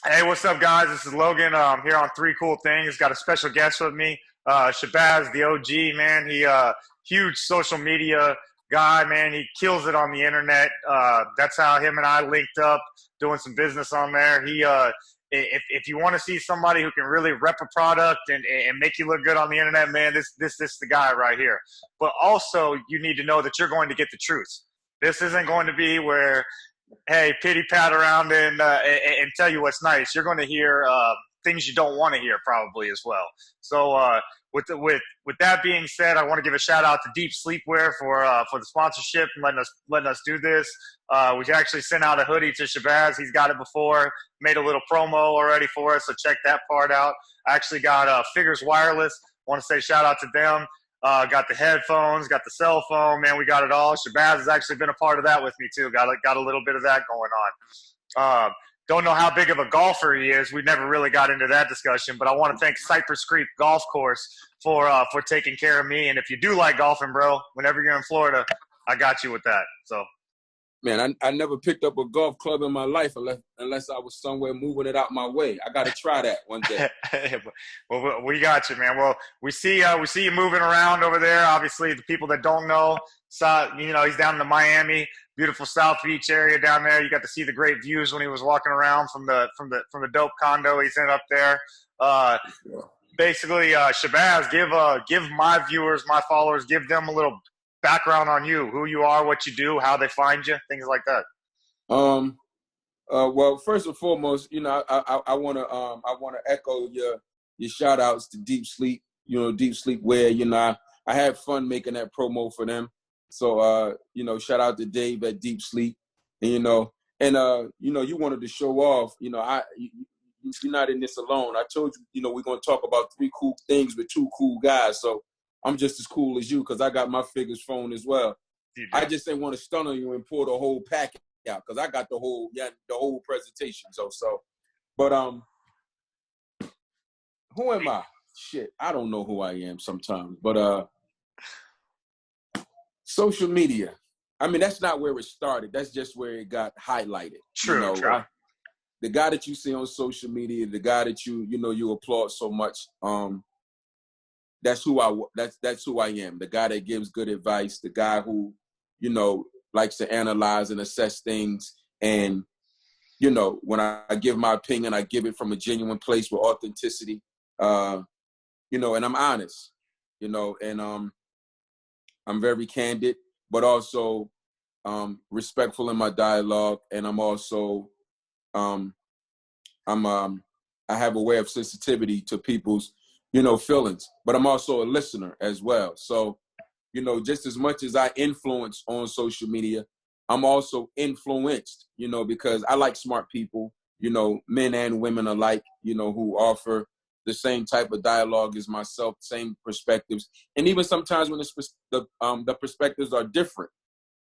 Hey, what's up, guys? This is Logan. Here on Three Cool Things. Got a special guest with me, Shabazz The OG. Man, he huge social media guy. Man, he kills it on the internet. That's how him and I linked up, doing some business on there. If you want to see somebody who can really rep a product and make you look good on the internet, man, this is the guy right here. But also, you need to know that you're going to get the truth. This isn't going to be where, hey, pity pat around and tell you what's nice. You're going to hear things you don't want to hear probably as well. So with that being said, I want to give a shout out to Deep Sleepwear for the sponsorship and letting us do this. We actually sent out a hoodie to Shabazz. He's got it before. Made a little promo already for us, so check that part out. I actually got Figures Wireless. Want to say shout out to them. Got the headphones, got the cell phone, man. We got it all. Shabazz has actually been a part of that with me too. Got a little bit of that going on. Don't know how big of a golfer he is. We never really got into that discussion, but I want to thank Cypress Creek Golf Course for taking care of me. And if you do like golfing, bro, whenever you're in Florida, I got you with that. So. Man, I never picked up a golf club in my life unless I was somewhere moving it out my way. I got to try that one day. Well, we got you, man. Well, we see you moving around over there. Obviously, the people that don't know, he's down in the Miami, beautiful South Beach area down there. You got to see the great views when he was walking around from the dope condo he's in up there. Basically, Shabazz, give my viewers, my followers, give them a little background on you, who you are, what you do, how they find you, things like that. Well, first and foremost, I want to echo your shout outs to Deep Sleep, Deep Sleepwear. I had fun making that promo for them. So, shout out to Dave at Deep Sleep, and you wanted to show off. You're not in this alone. I told you, we're gonna talk about three cool things with two cool guys. So I'm just as cool as you because I got my Figures phone as well. I just didn't want to stun on you and pour the whole packet out because I got the whole presentation. But who am I? Shit, I don't know who I am sometimes. But social media. I mean, that's not where it started. That's just where it got highlighted. True. The guy that you see on social media, the guy that you applaud so much. That's who I am. The guy that gives good advice. The guy who, likes to analyze and assess things. And, when I give my opinion, I give it from a genuine place with authenticity. And I'm honest. And I'm very candid, but also respectful in my dialogue. And I'm also I have a way of sensitivity to people's feelings, but I'm also a listener as well. So, just as much as I influence on social media, I'm also influenced, because I like smart people, men and women alike, who offer the same type of dialogue as myself, same perspectives. And even sometimes when the perspectives are different,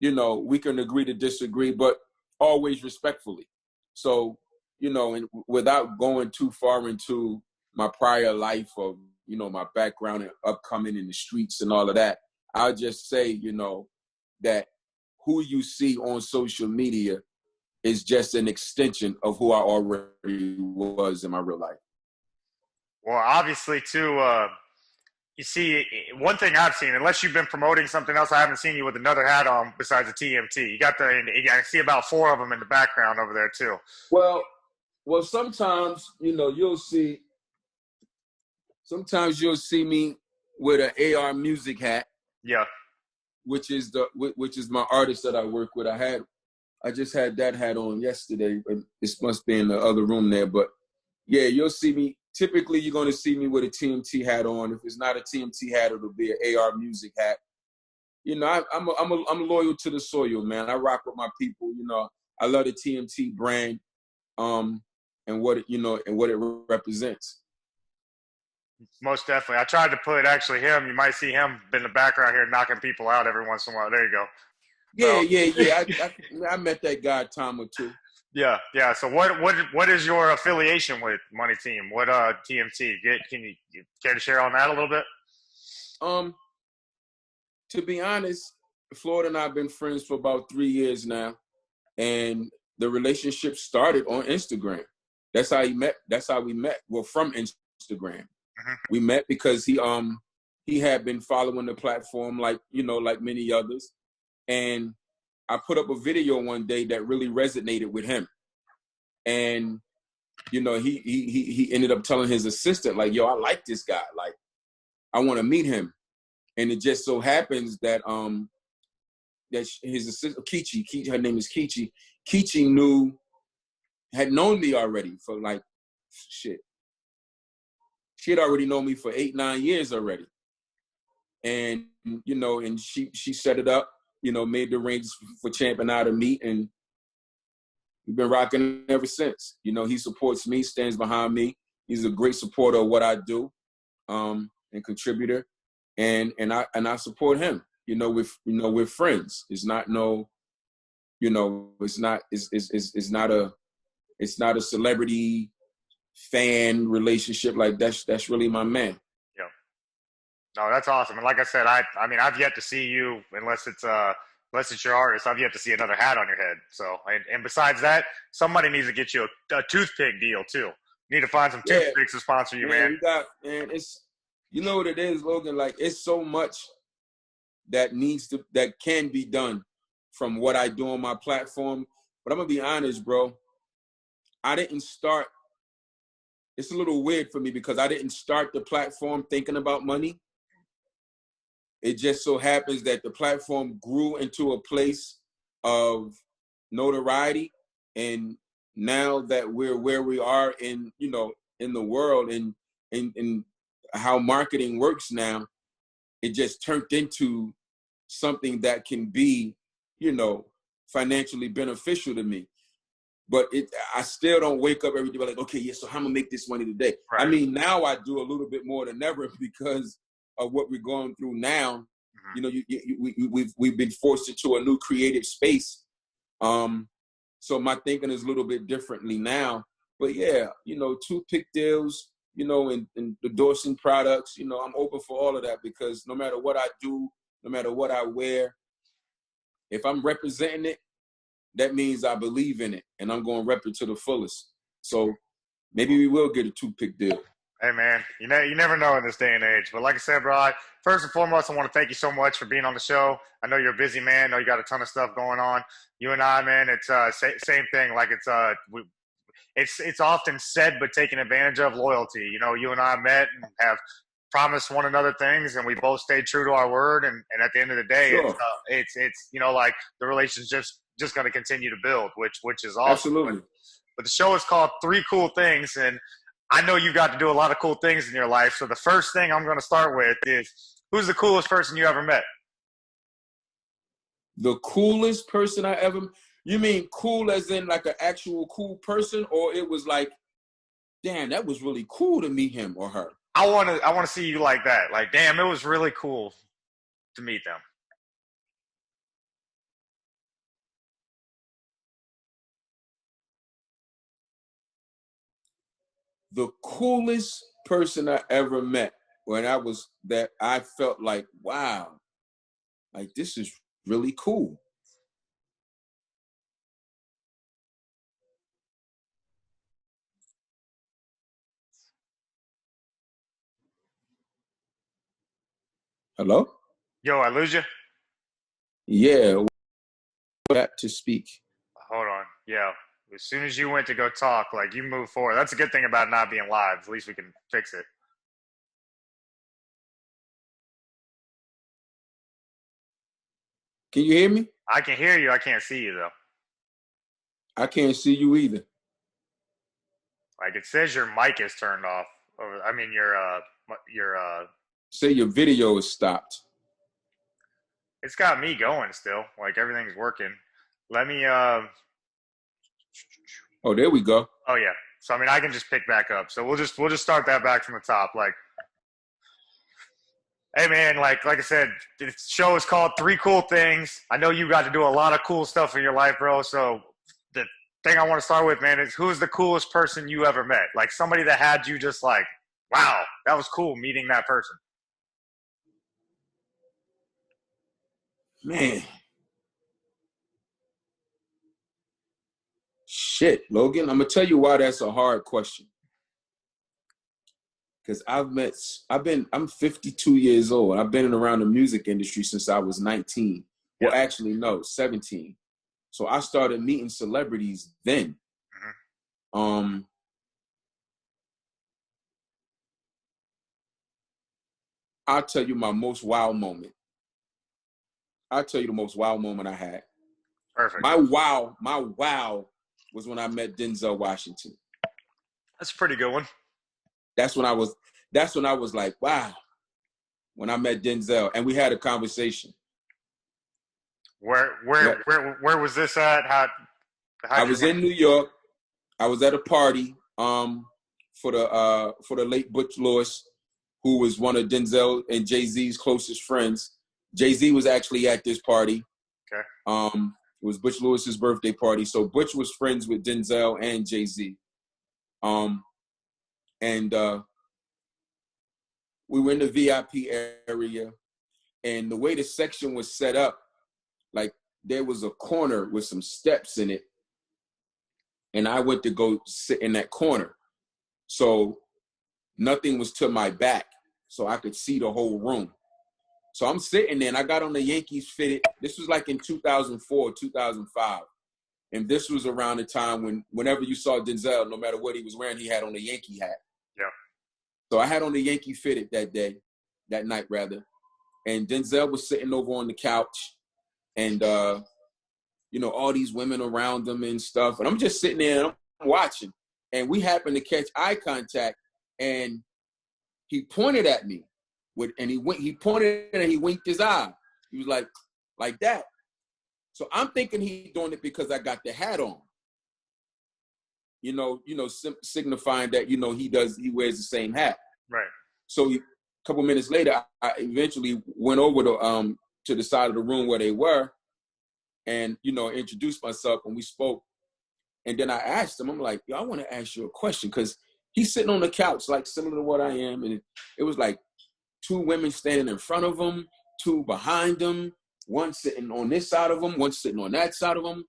we can agree to disagree, but always respectfully. So, and without going too far into my prior life or, my background and upcoming in the streets and all of that, I'll just say, that who you see on social media is just an extension of who I already was in my real life. Well, obviously, too, you see, one thing I've seen, unless you've been promoting something else, I haven't seen you with another hat on besides the TMT. I see about 4 of them in the background over there, too. Well, sometimes, you'll see me with an AR music hat. Yeah. Which is my artist that I work with. I just had that hat on yesterday, but it must be in the other room there. But yeah, you'll see me. Typically, you're going to see me with a TMT hat on. If it's not a TMT hat, it'll be an AR music hat. I'm loyal to the soil, man. I rock with my people. I love the TMT brand, and what it represents. Most definitely. I tried to put actually him. You might see him in the background here knocking people out every once in a while. There you go. Yeah. I met that guy a time or two. Yeah. So what is your affiliation with Money Team? What TMT? Can you care to share on that a little bit? To be honest, Florida and I have been friends for about 3 years now, and the relationship started on Instagram. That's how he met. That's how we met. Well, from Instagram, Mm-hmm. we met because he had been following the platform like, you know, like many others, and I put up a video one day that really resonated with him, and you know, he ended up telling his assistant like, "Yo, I like this guy. Like, I want to meet him." And it just so happens that that his assistant Kichi, her name is Kichi. Kichi had known me already for like shit. She had already known me for 8-9 years already, and you know, and she set it up. You know, made the arrangements for Champ and I to meet, and we've been rocking ever since. You know, he supports me, stands behind me. He's a great supporter of what I do, and contributor, and I support him. You know, we're friends. It's not no, you know, it's not a celebrity fan relationship. Like that's really my man. Yeah. No, that's awesome. And like I said, I mean, I've yet to see you unless it's your artist. I've yet to see another hat on your head. So, and besides that, somebody needs to get you a toothpick deal too. You need to find some toothpicks to sponsor you, man. It's, you know what it is, Logan. Like, it's so much that can be done from what I do on my platform. But I'm gonna be honest, bro. I didn't start. It's a little weird for me because I didn't start the platform thinking about money. It just so happens that the platform grew into a place of notoriety, and now that we're where we are in, you know, in the world and in how marketing works now, it just turned into something that can be, you know, financially beneficial to me. But I still don't wake up every day like, okay, yeah, so how am I gonna make this money today? Right. I mean, now I do a little bit more than ever because of what we're going through now. Mm-hmm. You know, we've been forced into a new creative space. So my thinking is a little bit differently now. But yeah, you know, toothpick deals, you know, and endorsing products, you know, I'm open for all of that because no matter what I do, no matter what I wear, if I'm representing it, that means I believe in it and I'm going to rep it to the fullest. So maybe we will get a toothpick deal. Hey, man, you never know in this day and age. But like I said, bro, first and foremost, I want to thank you so much for being on the show. I know you're a busy man. I know you got a ton of stuff going on. You and I, man, it's same thing. Like it's often said but taken advantage of, loyalty. You know, you and I met and have promised one another things, and we both stayed true to our word. And at the end of the day, sure. It's you know, like the relationship just going to continue to build, which is awesome. Absolutely. But the show is called 3 Cool Things, and I know you've got to do a lot of cool things in your life. So the first thing I'm going to start with is, who's the coolest person you ever met? The coolest person I ever. You mean cool as in like an actual cool person, or it was like, damn, that was really cool to meet him or her? I want to see you like that. Like, damn, it was really cool to meet them. The coolest person I ever met that I felt like, wow, like this is really cool. Hello? Yo, I lose you? Yeah. Got to speak. Hold on. Yeah. As soon as you went to go talk, like, you move forward. That's a good thing about not being live. At least we can fix it. Can you hear me? I can hear you. I can't see you, though. I can't see you either. Like, it says your mic is turned off. I mean, your say your video is stopped. It's got me going still. Like, everything's working. Let me Oh, there we go. Oh yeah. So I mean, I can just pick back up. So we'll just start that back from the top. Like, hey man, like I said, the show is called 3 Cool Things. I know you got to do a lot of cool stuff in your life, bro. So the thing I want to start with, man, is who's the coolest person you ever met? Like, somebody that had you just like, wow, that was cool meeting that person. Man. Shit, Logan, I'm gonna tell you why that's a hard question. Because I'm 52 years old. I've been around the music industry since I was 19. Yeah. Well, actually, no, 17. So I started meeting celebrities then. I'll tell you my most wow moment. I'll tell you the most wow moment I had. Perfect. My wow was when I met Denzel Washington. That's a pretty good one. That's when I was like, wow. When I met Denzel and we had a conversation. Where was this at? I was in New York. I was at a party for the late Butch Lewis, who was one of Denzel and Jay-Z's closest friends. Jay-Z was actually at this party. Okay. It was Butch Lewis's birthday party. So Butch was friends with Denzel and Jay-Z. We were in the VIP area, and the way the section was set up, like there was a corner with some steps in it, and I went to go sit in that corner. So nothing was to my back, so I could see the whole room. So I'm sitting there, and I got on the Yankees fitted. This was like in 2004, 2005. And this was around the time whenever you saw Denzel, no matter what he was wearing, he had on a Yankee hat. Yeah. So I had on the Yankee fitted that night rather. And Denzel was sitting over on the couch, and all these women around him and stuff. And I'm just sitting there and I'm watching. And we happened to catch eye contact, and he pointed at me he pointed and he winked his eye. He was like that. So I'm thinking he's doing it because I got the hat on. Signifying that, he wears the same hat. Right. So a couple minutes later, I eventually went over to the side of the room where they were and, introduced myself, and we spoke. And then I asked him, I'm like, yo, I want to ask you a question, because he's sitting on the couch, like similar to what I am. And it was like 2 women standing in front of him, 2 behind him, one sitting on this side of him, one sitting on that side of him,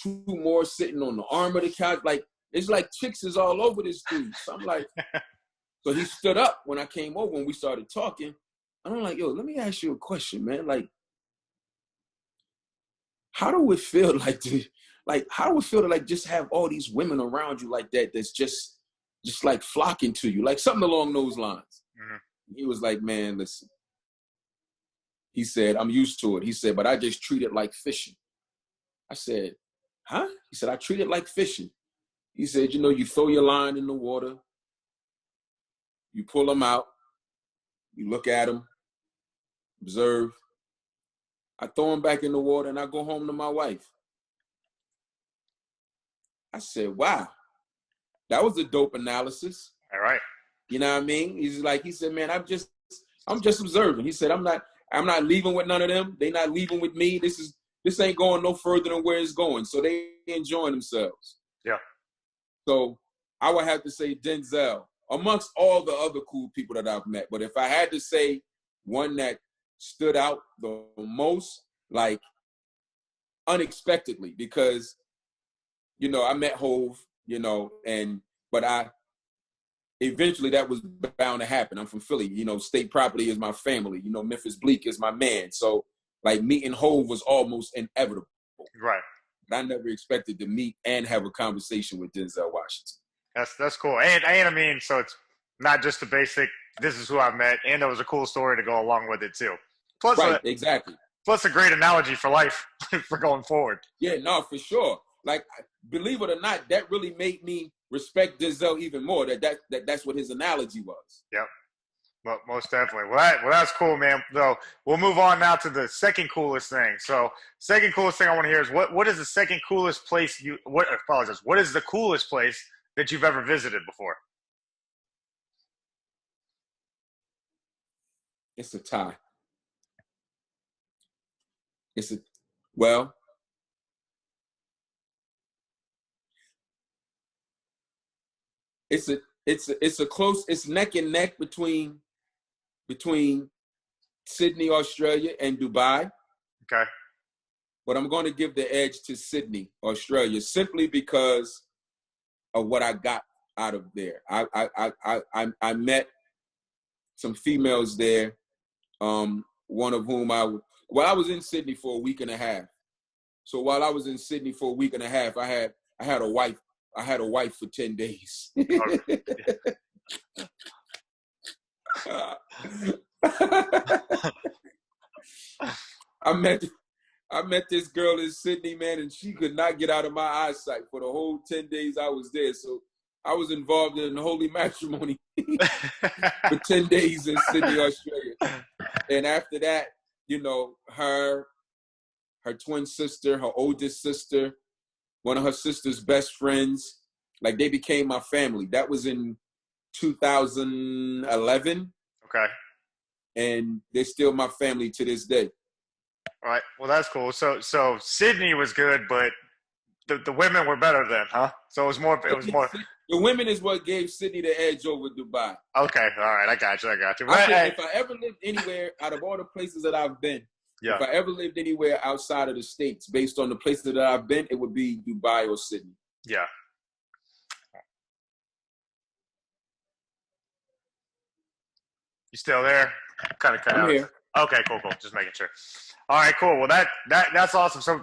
2 more sitting on the arm of the couch. Like, it's like chicks is all over this dude. So I'm like, so he stood up when I came over and we started talking. And I'm like, yo, let me ask you a question, man. Like, how do it feel to just have all these women around you like that, that's just like flocking to you, like something along those lines? Mm-hmm. He was like, man, listen. He said, I'm used to it. He said, but I just treat it like fishing. I said, huh? He said, I treat it like fishing. He said, you throw your line in the water, you pull them out, you look at them, observe. I throw them back in the water and I go home to my wife. I said, wow, that was a dope analysis. All right. You know what I mean? He said, man, I'm just observing. He said, I'm not leaving with none of them. They not leaving with me. This ain't going no further than where it's going. So they enjoying themselves. Yeah. So I would have to say Denzel, amongst all the other cool people that I've met. But if I had to say one that stood out the most, like unexpectedly, because, I met Hove, but eventually that was bound to happen. I'm from Philly, State Property is my family, Memphis Bleak is my man. So like meeting Hove was almost inevitable. Right. But I never expected to meet and have a conversation with Denzel Washington. That's cool. And I mean, so it's not just the basic, this is who I met, and there was a cool story to go along with it too. Plus, right, exactly. Plus a great analogy for life for going forward. Yeah, no, for sure. Like, believe it or not, that really made me respect Denzel even more. That's what his analogy was. Yep. Well, most definitely. Well, that's cool, man. So we'll move on now to the second coolest thing. So, second coolest thing I want to hear is what is the second coolest place what is the coolest place that you've ever visited before? It's a tie. It's neck and neck between Sydney, Australia and Dubai. Okay. but I'm going to give the edge to Sydney, Australia, simply because of what I got out of there. I met some females there, one of whom I was in Sydney for a week and a half. So while I was in Sydney for a week and a half, I had a wife. I had a wife for 10 days. I met this girl in Sydney, man, and she could not get out of my eyesight for the whole 10 days I was there. So I was involved in holy matrimony for 10 days in Sydney, Australia. And after that, you know, her twin sister, her oldest sister, one of her sister's best friends, like they became my family. That was in 2011. Okay. And they're still my family to this day. All right. Well, that's cool. So Sydney was good, but the women were better then, huh? So it was more. The women is what gave Sydney the edge over Dubai. Okay. All right. I got you. If I ever lived anywhere out of all the places that I've been, yeah. If I ever lived anywhere outside of the States, based on the places that I've been, it would be Dubai or Sydney. Yeah. You still there? Kind of cut out. I'm here. Okay, cool. Just making sure. All right, cool. Well, that's awesome. So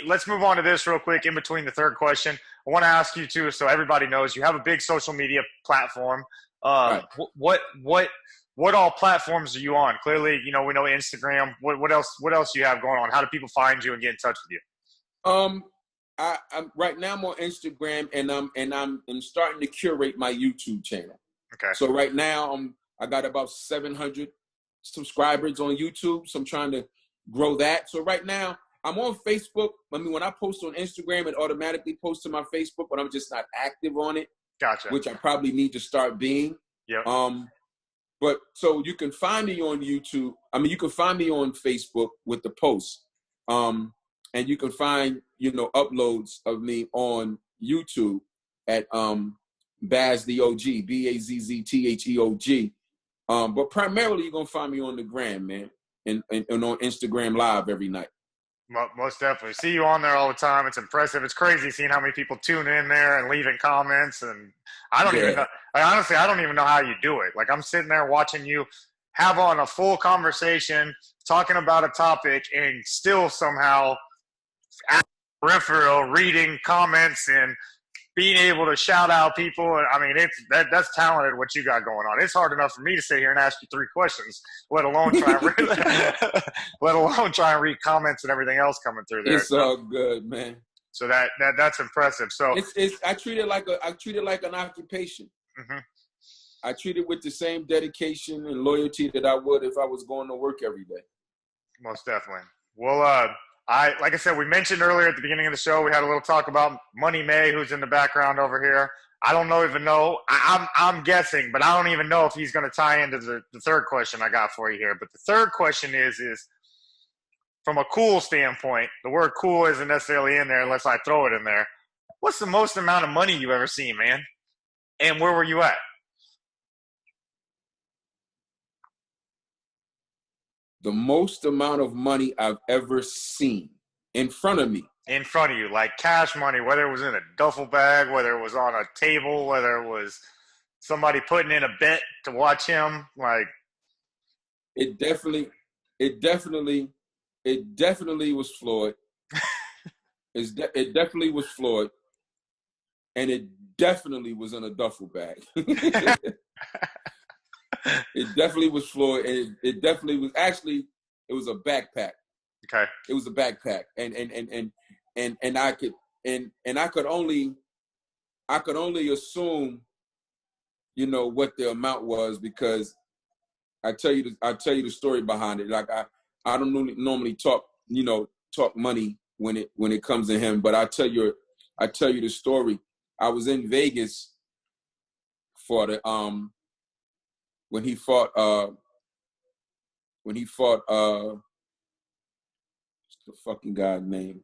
let's move on to this real quick in between the third question. I want to ask you too, so everybody knows you have a big social media platform. Right. What all platforms are you on? Clearly, you know, we know Instagram. What else do you have going on? How do people find you and get in touch with you? I'm right now I'm on Instagram and I'm starting to curate my YouTube channel. Okay. So right now I got about 700 subscribers on YouTube. So I'm trying to grow that. So right now I'm on Facebook. I mean, when I post on Instagram, it automatically posts to my Facebook, but I'm just not active on it. Gotcha. Which I probably need to start being. Yeah. But so you can find me on YouTube. I mean, you can find me on Facebook with the posts. And you can find, you know, uploads of me on YouTube at Baz The OG, BAZZTHEOG. But primarily you're gonna find me on the gram, man, and on Instagram Live every night. Most definitely. See you on there all the time. It's impressive. It's crazy seeing how many people tune in there and leaving comments. And I don't even know. Honestly, I don't even know how you do it. Like, I'm sitting there watching you have on a full conversation, talking about a topic, and still somehow peripheral reading comments and being able to shout out people. I mean, that's talented what you got going on. It's hard enough for me to sit here and ask you 3 questions, let alone try and read comments and everything else coming through there. It's all good, man. So that's impressive. So I treat it like an occupation. Mm-hmm. I treat it with the same dedication and loyalty that I would if I was going to work every day. Most definitely. Well, like I said, we mentioned earlier at the beginning of the show, we had a little talk about Money May, who's in the background over here. I don't even know. I'm guessing, but I don't even know if he's going to tie into the third question I got for you here. But the third question is from a cool standpoint, the word cool isn't necessarily in there unless I throw it in there. What's the most amount of money you've ever seen, man? And where were you at? The most amount of money I've ever seen in front of me. In front of you, like cash money, whether it was in a duffel bag, whether it was on a table, whether it was somebody putting in a bet to watch him, like. It definitely was Floyd. It definitely was Floyd. And it definitely was in a duffel bag. It definitely was Floyd, and it definitely was it was a backpack. Okay. It was a backpack. And I could only assume, you know, what the amount was, because I tell you the story behind it. Like I don't normally talk money when it comes to him, but I tell you the story. I was in Vegas for the when he fought what's the fucking guy's name?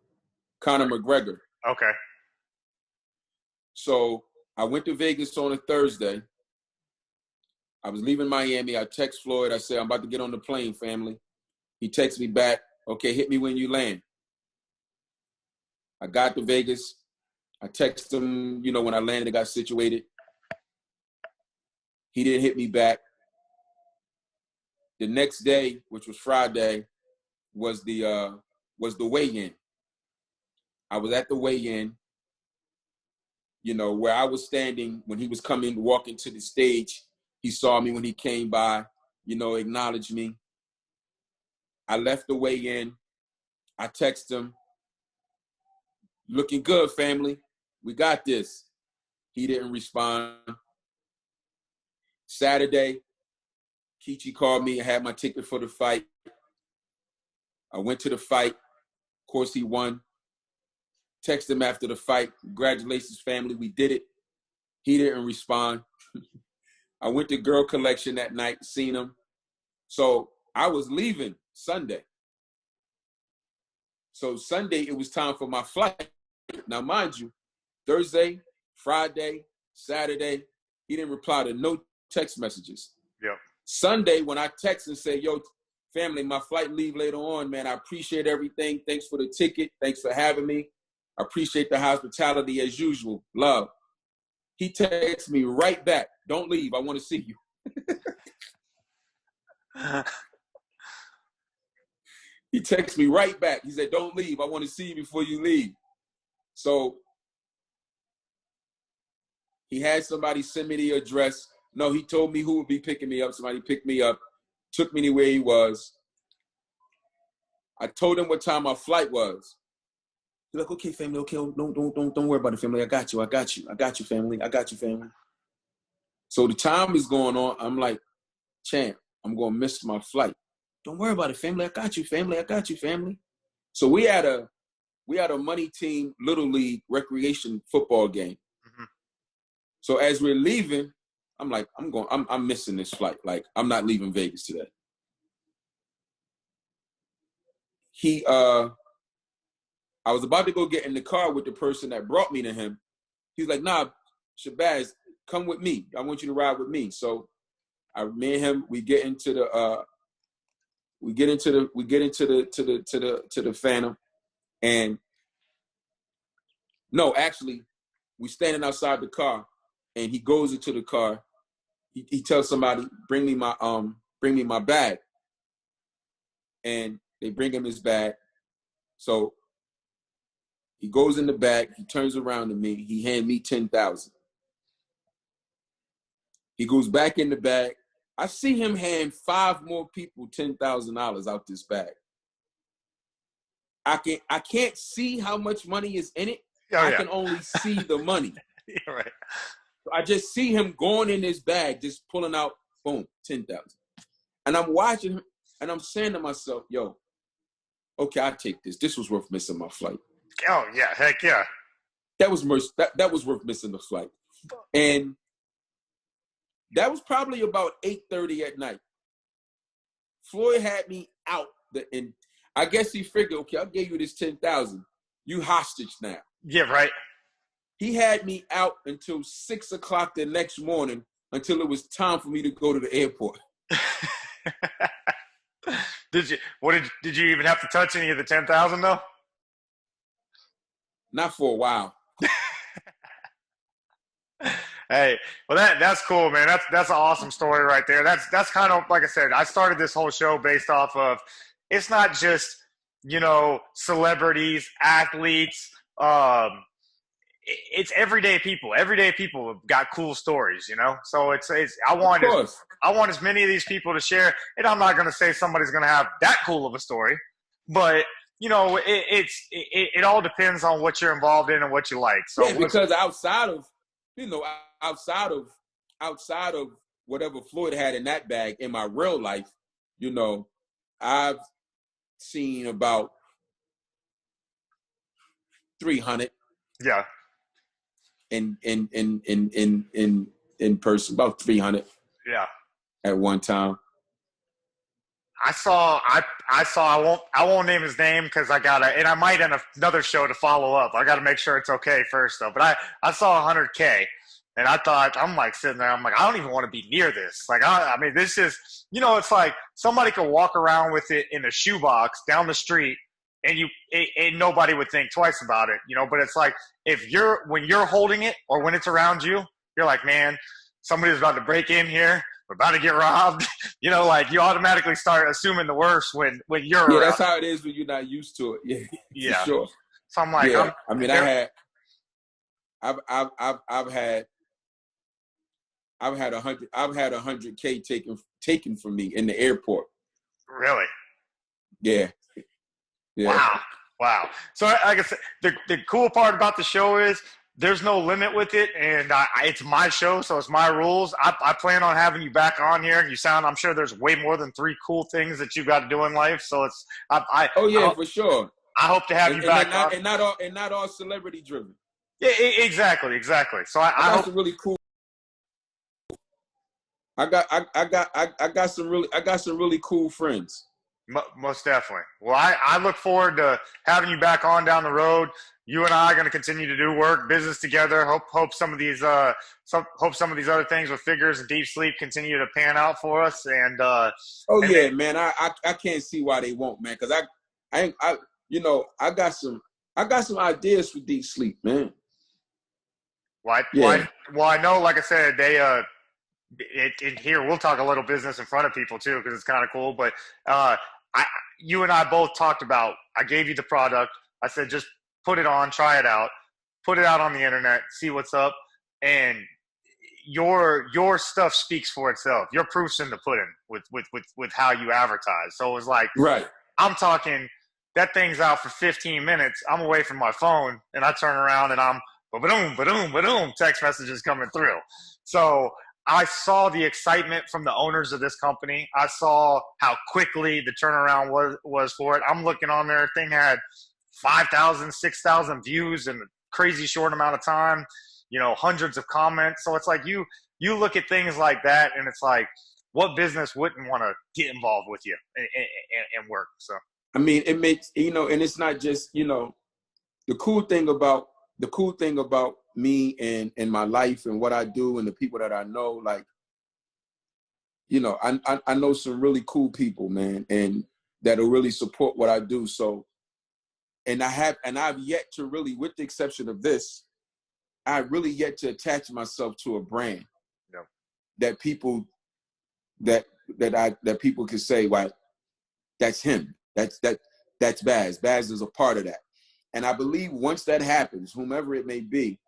Conor McGregor. Okay. So I went to Vegas on a Thursday. I was leaving Miami. I text Floyd. I said, I'm about to get on the plane, family. He texts me back, okay, hit me when you land. I got to Vegas. I texted him, you know, when I landed and got situated. He didn't hit me back. The next day, which was Friday, was the weigh-in. I was at the weigh-in, you know, where I was standing when he was walking to the stage. He saw me when he came by, you know, acknowledged me. I left the weigh-in. I texted him, looking good, family. We got this. He didn't respond. Saturday, Kichi called me. I had my ticket for the fight. I went to the fight. Of course, he won. Texted him after the fight. Congratulations, family. We did it. He didn't respond. I went to Girl Collection that night, seen him. So I was leaving Sunday. So Sunday, it was time for my flight. Now, mind you, Thursday, Friday, Saturday, he didn't reply to no text messages. Yep. Sunday, when I text and say, yo, family, my flight leave later on, man, I appreciate everything. Thanks for the ticket. Thanks for having me. I appreciate the hospitality as usual. Love. He texts me right back. Don't leave. I want to see you. He texts me right back. He said, don't leave. I want to see you before you leave. So he had somebody send me the address. No, he told me who would be picking me up. Somebody picked me up, took me to where he was. I told him what time my flight was. He's like, okay, family, okay, don't worry about it, family. I got you, family. I got you, family. So the time is going on. I'm like, champ, I'm gonna miss my flight. Don't worry about it, family. I got you, family. I got you, family. So we had a money team little league recreation football game. Mm-hmm. So as we're leaving, I'm like, I'm missing this flight. Like, I'm not leaving Vegas today. I was about to go get in the car with the person that brought me to him. He's like, nah, Shabazz, come with me. I want you to ride with me. So me and him, we get into the Phantom, and no, actually, we standing outside the car, and he goes into the car. He tells somebody, bring me my bag, and they bring him his bag. So he goes in the bag. He turns around to me. He hands me $10,000. He goes back in the bag. I see him hand 5 more people $10,000 out this bag. I can't see how much money is in it. Oh, I can only see the money. Yeah, right. So I just see him going in his bag, just pulling out, boom, 10,000. And I'm watching him, and I'm saying to myself, yo, okay, I'll take this. This was worth missing my flight. Oh, yeah, heck yeah. That was worth missing the flight. And that was probably about 8:30 at night. Floyd had me out, and I guess he figured, okay, I gave you this 10,000. You hostage now. Yeah, right. He had me out until 6 o'clock the next morning until it was time for me to go to the airport. Did you even have to touch any of the 10,000 though? Not for a while. Hey, well that's cool, man. That's an awesome story right there. That's kind of like I said. I started this whole show based off of it's not just celebrities, athletes. It's everyday people. Everyday people have got cool stories, So it's I want as many of these people to share. And I'm not going to say somebody's going to have that cool of a story, but it all depends on what you're involved in and what you like. So yeah, because outside of whatever Floyd had in that bag in my real life, I've seen about 300. Yeah. In person, about 300. Yeah. At one time. I won't name his name because and I might end another show to follow up. I gotta make sure it's okay first though. But I saw 100K and I thought, I'm like sitting there, I'm like, I don't even want to be near this. Like, I mean, this is, it's like somebody could walk around with it in a shoebox down the street and and nobody would think twice about it, you know. But it's like when you're holding it or when it's around you, you're like, man, somebody's about to break in here. We're about to get robbed. You know, like you automatically start assuming the worst when you're Yeah, around. that's how it is when you're not used to it. Yeah, Yeah. for sure. So I'm like, yeah. I've had 100K taken from me in the airport. Really? Yeah. Yeah. Wow. So like I said, the cool part about the show is there's no limit with it, and it's my show, so it's my rules. I plan on having you back on here, and I'm sure there's way more than 3 cool things that you've got to do in life. So it's for sure. I hope to have you back on. And not all celebrity driven. Yeah, exactly. So I hope some really cool. I got some really cool friends. Most definitely. Well, I look forward to having you back on down the road. You and I are going to continue to do business together. Hope some of these other things with figures and deep sleep continue to pan out for us. And man, I can't see why they won't, man. Because I got some ideas for deep sleep, man. Well, I know, like I said, here we'll talk a little business in front of people too, because it's kind of cool. But you and I both talked about. I gave you the product. I said just put it on, try it out, put it out on the internet, see what's up, and your stuff speaks for itself. Your proof's in the pudding with how you advertise. So it was like, right. I'm talking that thing's out for 15 minutes. I'm away from my phone, and I turn around and I'm ba-doom, text messages coming through. So I saw the excitement from the owners of this company. I saw how quickly the turnaround was for it. I'm looking on there. Thing had 5,000, 6,000 views in a crazy short amount of time, you know, hundreds of comments. So it's like you look at things like that, and it's like, what business wouldn't want to get involved with you and work? So, I mean, it makes, and it's not just, the cool thing about me and my life and what I do and the people that I know, like, I know some really cool people, man, and that'll really support what I do. So, and I've yet to really, with the exception of this, I've really yet to attach myself to a brand that people that people can say, well, that's him. That's Baz. Baz is a part of that. And I believe once that happens, whomever it may be,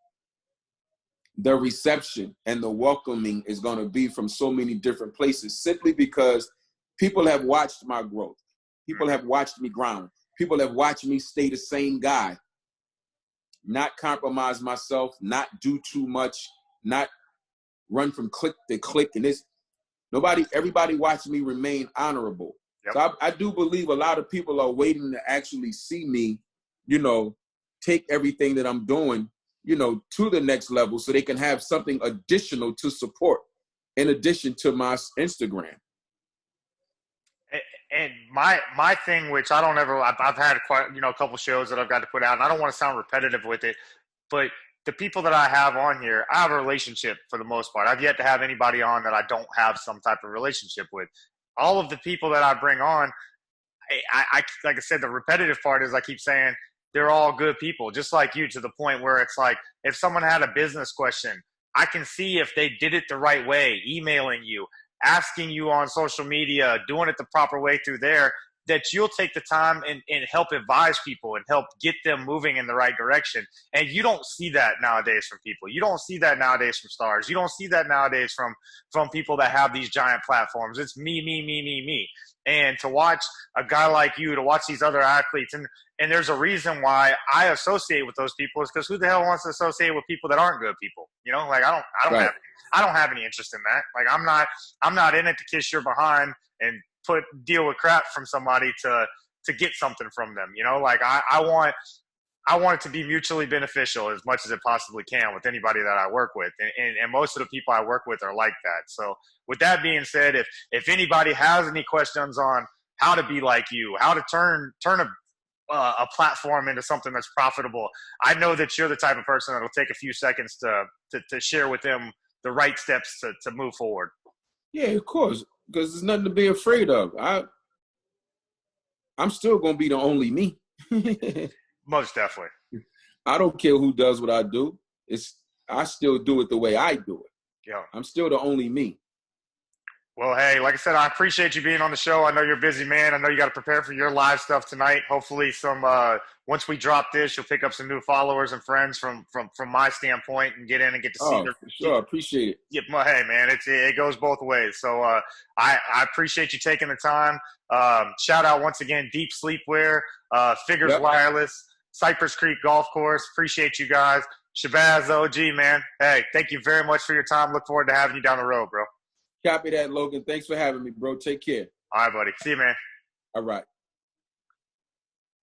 the reception and the welcoming is going to be from so many different places, simply because people have watched my growth. People have watched me grind. People have watched me stay the same guy, not compromise myself, not do too much, not run from click to click. And everybody watched me remain honorable. Yep. So I do believe a lot of people are waiting to actually see me, take everything that I'm doing, to the next level, so they can have something additional to support in addition to my Instagram. And my thing, which I've had quite, a couple shows that I've got to put out, and I don't want to sound repetitive with it, but the people that I have on here, I have a relationship for the most part. I've yet to have anybody on that I don't have some type of relationship with. All of the people that I bring on, I like I said, the repetitive part is I keep saying they're all good people, just like you, to the point where it's like, if someone had a business question, I can see if they did it the right way, emailing you, asking you on social media, doing it the proper way through there, that you'll take the time and help advise people and help get them moving in the right direction. And you don't see that nowadays from people. You don't see that nowadays from stars. You don't see that nowadays from people that have these giant platforms. It's me. And to watch a guy like you, to watch these other athletes, and there's a reason why I associate with those people, is because who the hell wants to associate with people that aren't good people? Like I don't have any interest in that. Like I'm not in it to kiss your behind and deal with crap from somebody to get something from them. Like I want it to be mutually beneficial as much as it possibly can with anybody that I work with. And most of the people I work with are like that. So with that being said, if anybody has any questions on how to be like you, how to turn a platform into something that's profitable, I know that you're the type of person that'll take a few seconds to share with them the right steps to move forward. Yeah, of course, because there's nothing to be afraid of. I'm still going to be the only me. Most definitely. I don't care who does what I do. I still do it the way I do it. Yeah. I'm still the only me. Well, hey, like I said, I appreciate you being on the show. I know you're a busy man. I know you got to prepare for your live stuff tonight. Hopefully, once we drop this, you'll pick up some new followers and friends from my standpoint, and get in and get to see. Oh, for sure, I appreciate it. Yeah, well, hey, man, it goes both ways. So I appreciate you taking the time. Shout out once again, Deep Sleepwear, Figures Wireless, Cypress Creek Golf Course. Appreciate you guys. Shabazz The OG, man. Hey, thank you very much for your time. Look forward to having you down the road, bro. Copy that, Logan. Thanks for having me, bro. Take care. All right, buddy. See you, man. All right.